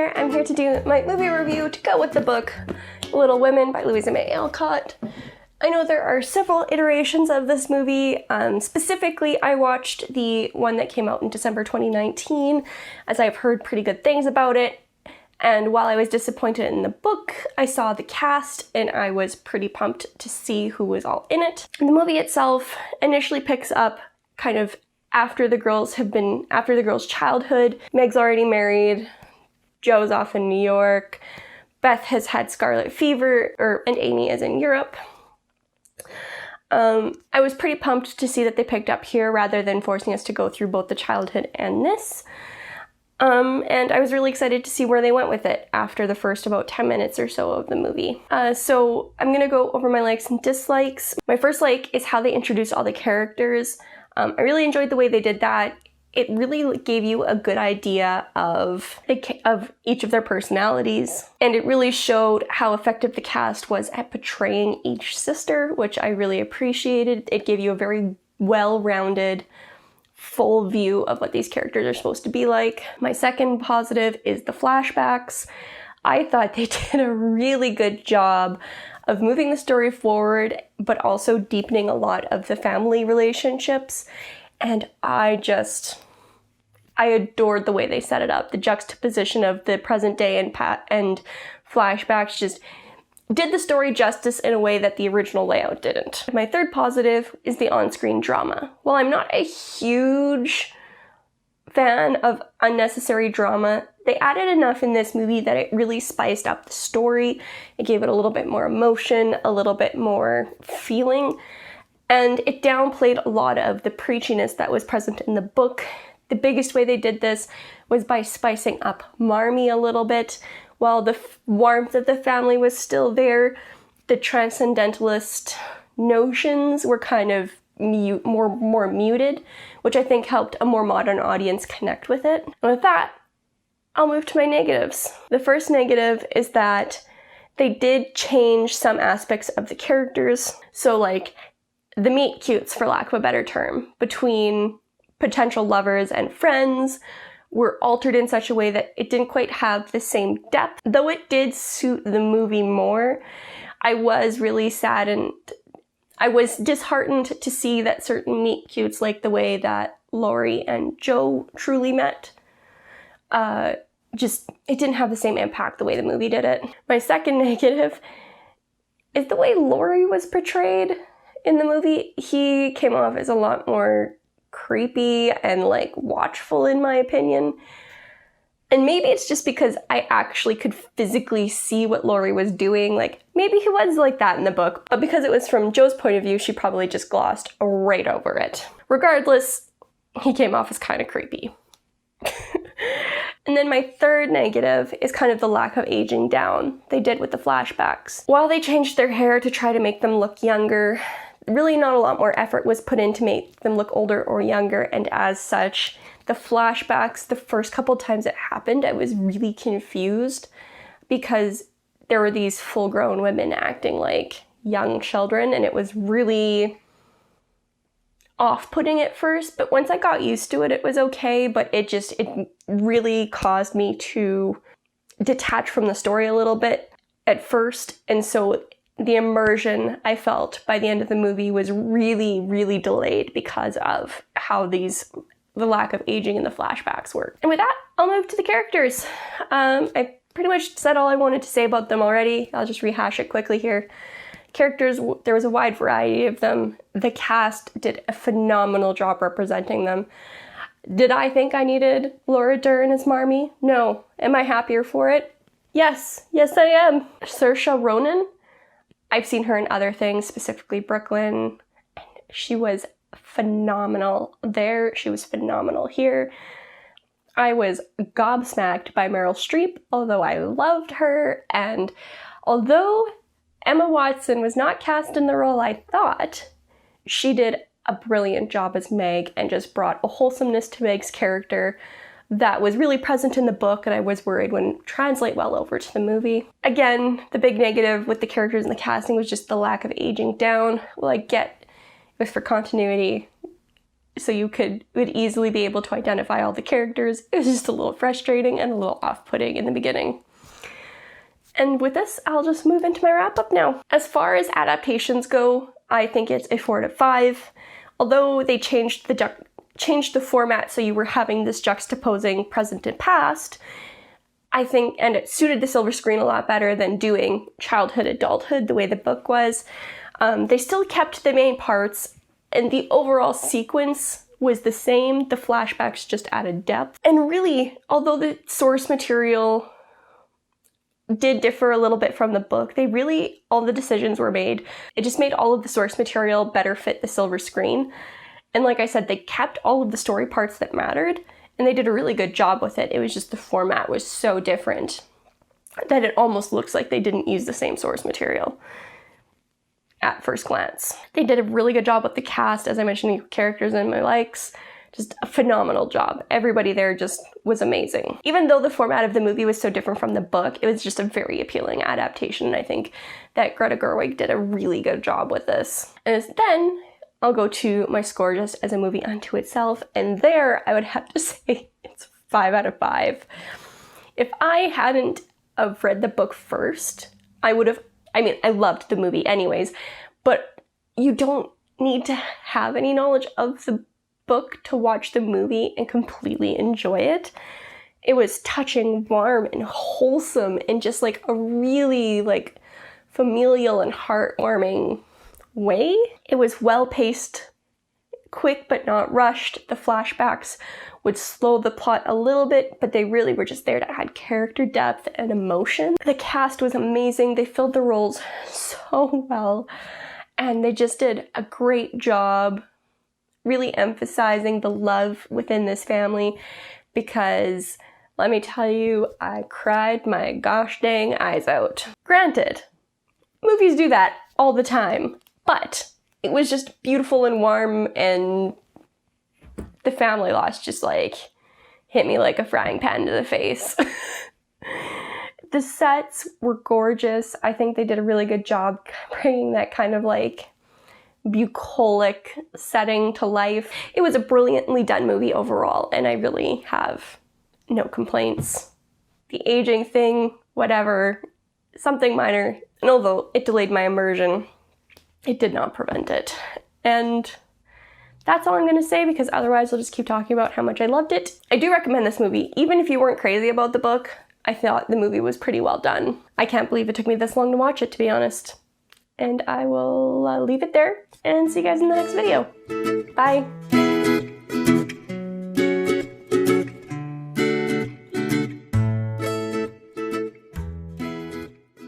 there. I'm here to do my movie review to go with the book Little Women by Louisa May Alcott. I know there are several iterations of this movie. Specifically, I watched the one that came out in December 2019, as I've heard pretty good things about it. And while I was disappointed in the book, I saw the cast and I was pretty pumped to see who was all in it. The movie itself initially picks up kind of after the girls' childhood. Meg's already married, Joe's off in New York, Beth has had scarlet fever, and Amy is in Europe. I was pretty pumped to see that they picked up here rather than forcing us to go through both the childhood and this. And I was really excited to see where they went with it after the first about 10 minutes or so of the movie. So I'm gonna go over my likes and dislikes. My first like is how they introduced all the characters. I really enjoyed the way they did that. It really gave you a good idea of each of their personalities, and it really showed how effective the cast was at portraying each sister, which I really appreciated. It gave you a very well-rounded, full view of what these characters are supposed to be like. My second positive is the flashbacks. I thought they did a really good job of moving the story forward, but also deepening a lot of the family relationships. And I adored the way they set it up. The juxtaposition of the present day and flashbacks just did the story justice in a way that the original layout didn't. My third positive is the on-screen drama. While I'm not a huge fan of unnecessary drama, they added enough in this movie that it really spiced up the story. It gave it a little bit more emotion, a little bit more feeling, and it downplayed a lot of the preachiness that was present in the book. The biggest way they did this was by spicing up Marmee a little bit. While the warmth of the family was still there, the transcendentalist notions were kind of more muted, which I think helped a more modern audience connect with it. And with that, I'll move to my negatives. The first negative is that they did change some aspects of the characters. So like the meet cutes, for lack of a better term, between potential lovers and friends were altered in such a way that it didn't quite have the same depth. Though it did suit the movie more, I was really sad and I was disheartened to see that certain meet cutes, like the way that Laurie and Joe truly met, it didn't have the same impact the way the movie did it. My second negative is the way Laurie was portrayed in the movie. He came off as a lot more creepy and like watchful in my opinion. And maybe it's just because I actually could physically see what Laurie was doing. Like maybe he was like that in the book, but because it was from Joe's point of view, she probably just glossed right over it. Regardless, he came off as kind of creepy. And then my third negative is kind of the lack of aging down they did with the flashbacks. While they changed their hair to try to make them look younger, really not a lot more effort was put in to make them look older or younger, and as such, the flashbacks, the first couple times it happened, I was really confused because there were these full-grown women acting like young children, and it was really off-putting at first, but once I got used to it, it was okay, but it really caused me to detach from the story a little bit at first, and so the immersion I felt by the end of the movie was really, really delayed because of how the lack of aging in the flashbacks worked. And with that, I'll move to the characters. I pretty much said all I wanted to say about them already. I'll just rehash it quickly here. Characters, there was a wide variety of them. The cast did a phenomenal job representing them. Did I think I needed Laura Dern as Marmee? No. Am I happier for it? Yes. Yes, I am. Saoirse Ronan, I've seen her in other things, specifically Brooklyn, and she was phenomenal there. She was phenomenal here. I was gobsmacked by Meryl Streep, although I loved her, and although Emma Watson was not cast in the role I thought, she did a brilliant job as Meg and just brought a wholesomeness to Meg's character that was really present in the book, and I was worried wouldn't translate well over to the movie. Again, the big negative with the characters and the casting was just the lack of aging down. Well, I get it was for continuity. so you would easily be able to identify all the characters. It was just a little frustrating and a little off-putting in the beginning. And with this, I'll just move into my wrap-up now. As far as adaptations go, I think it's a 4 out of 5. Although they changed the format so you were having this juxtaposing present and past, I think, and it suited the silver screen a lot better than doing childhood, adulthood the way the book was. They still kept the main parts, and the overall sequence was the same. The flashbacks just added depth. And really, although the source material did differ a little bit from the book, all the decisions were made. It just made all of the source material better fit the silver screen. And like I said, they kept all of the story parts that mattered, and they did a really good job with it. It was just the format was so different that it almost looks like they didn't use the same source material at first glance. They did a really good job with the cast, as I mentioned, the characters and my likes. Just a phenomenal job. Everybody there just was amazing. Even though the format of the movie was so different from the book, it was just a very appealing adaptation, and I think that Greta Gerwig did a really good job with this. And then I'll go to my score just as a movie unto itself, and there I would have to say it's 5 out of 5. If I hadn't have read the book first, I loved the movie anyways, but you don't need to have any knowledge of the book to watch the movie and completely enjoy it. It was touching, warm, and wholesome in just like a really like familial and heartwarming way. It was well-paced, quick but not rushed. The flashbacks would slow the plot a little bit, but they really were just there to add character depth and emotion. The cast was amazing. They filled the roles so well, and they just did a great job really emphasizing the love within this family, because let me tell you, I cried my gosh dang eyes out. Granted, movies do that all the time, but it was just beautiful and warm, and the family loss just like hit me like a frying pan to the face. The sets were gorgeous. I think they did a really good job bringing that kind of like bucolic setting to life. It was a brilliantly done movie overall, and I really have no complaints. The aging thing, whatever, something minor, and although it delayed my immersion, it did not prevent it. And that's all I'm going to say, because otherwise I'll just keep talking about how much I loved it. I do recommend this movie, even if you weren't crazy about the book. I thought the movie was pretty well done. I can't believe it took me this long to watch it, to be honest. And I will leave it there and see you guys in the next video. Bye!